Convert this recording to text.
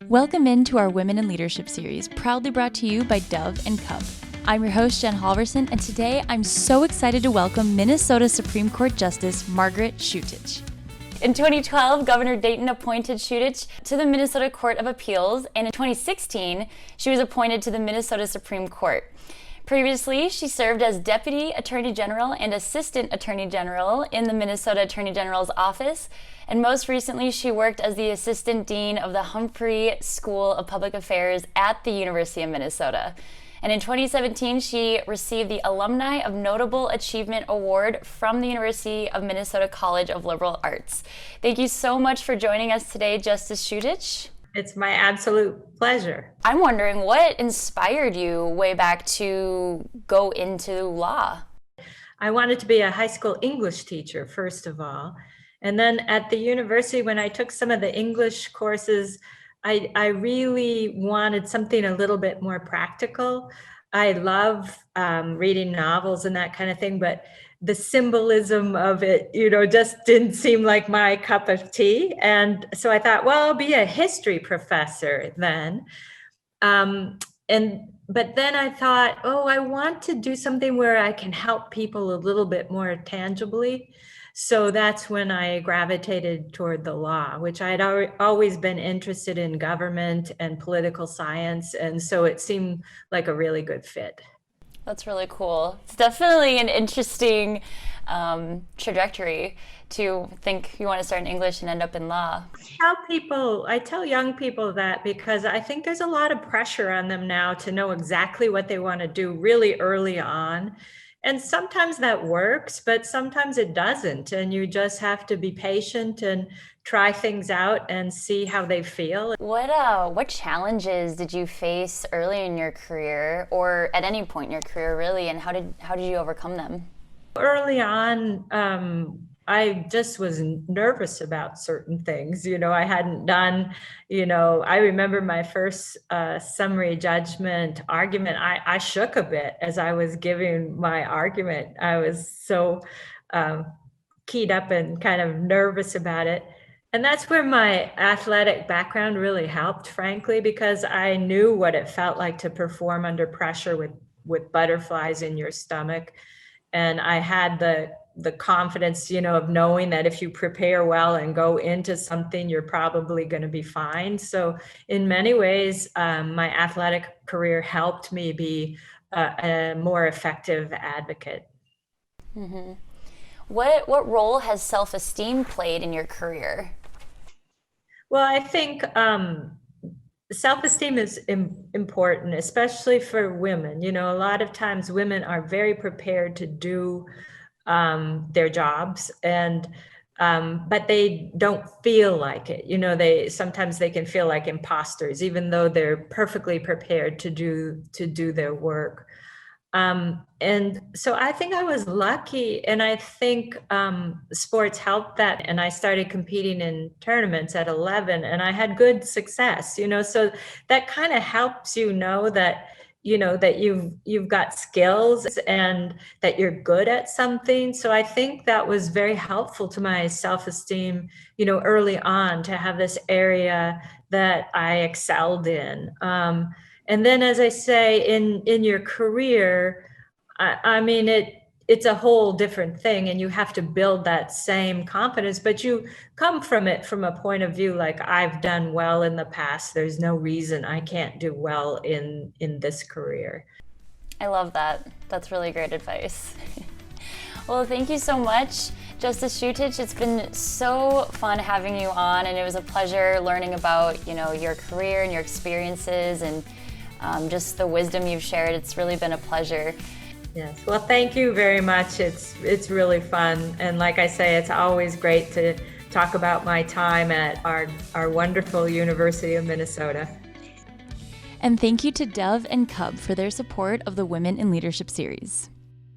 Welcome into our Women in Leadership series, proudly brought to you by Dove and Cub. I'm your host, Jen Halverson, and today I'm so excited to welcome Minnesota Supreme Court Justice Margaret Chutich. In 2012, Governor Dayton appointed Chutich to the Minnesota Court of Appeals, and in 2016, she was appointed to the Minnesota Supreme Court. Previously, she served as Deputy Attorney General and Assistant Attorney General in the Minnesota Attorney General's office, and most recently, she worked as the Assistant Dean of the Humphrey School of Public Affairs at the University of Minnesota. And in 2017, she received the Alumni of Notable Achievement Award from the University of Minnesota College of Liberal Arts. Thank you so much for joining us today, Justice Chutich. It's my absolute pleasure. I'm wondering, what inspired you way back to go into law? I wanted to be a high school English teacher, first of all. And then at the university, when I took some of the English courses, I really wanted something a little bit more practical. I love reading novels and that kind of thing, but the symbolism of it, just didn't seem like my cup of tea. And so I thought, well, I'll be a history professor then. But then I thought, I want to do something where I can help people a little bit more tangibly. So that's when I gravitated toward the law, which I'd always been interested in government and political science. And so it seemed like a really good fit. That's really cool. It's definitely an interesting trajectory to think you want to start in English and end up in law. I tell young people that because I think there's a lot of pressure on them now to know exactly what they want to do really early on. And sometimes that works, but sometimes it doesn't. And you just have to be patient and try things out and see how they feel. What challenges did you face early in your career, or at any point in your career, really, and how did you overcome them? Early on, I just was nervous about certain things. I hadn't done, I remember my first summary judgment argument. I shook a bit as I was giving my argument. I was so keyed up and kind of nervous about it. And that's where my athletic background really helped, frankly, because I knew what it felt like to perform under pressure with butterflies in your stomach. And I had the confidence, of knowing that if you prepare well and go into something, you're probably going to be fine. So in many ways, my athletic career helped me be a more effective advocate. Mm-hmm. What role has self-esteem played in your career? Well, I think self-esteem is important, especially for women. A lot of times women are very prepared to do their jobs, and but they don't feel like it. Sometimes they can feel like imposters, even though they're perfectly prepared to do their work. And so I think I was lucky, and I think sports helped that. And I started competing in tournaments at 11, and I had good success. So that kind of helps that that you've got skills and that you're good at something. So I think that was very helpful to my self-esteem, early on, to have this area that I excelled in. And then, as I say, in your career, I mean, it's a whole different thing, and you have to build that same confidence, but you come from it from a point of view like, I've done well in the past. There's no reason I can't do well in this career. I love that. That's really great advice. Well, thank you so much, Justice Chutich. It's been so fun having you on, and it was a pleasure learning about, your career and your experiences and just the wisdom you've shared. It's really been a pleasure. Yes. Well, thank you very much. It's really fun. And like I say, it's always great to talk about my time at our wonderful University of Minnesota. And thank you to Dove and Cub for their support of the Women in Leadership series.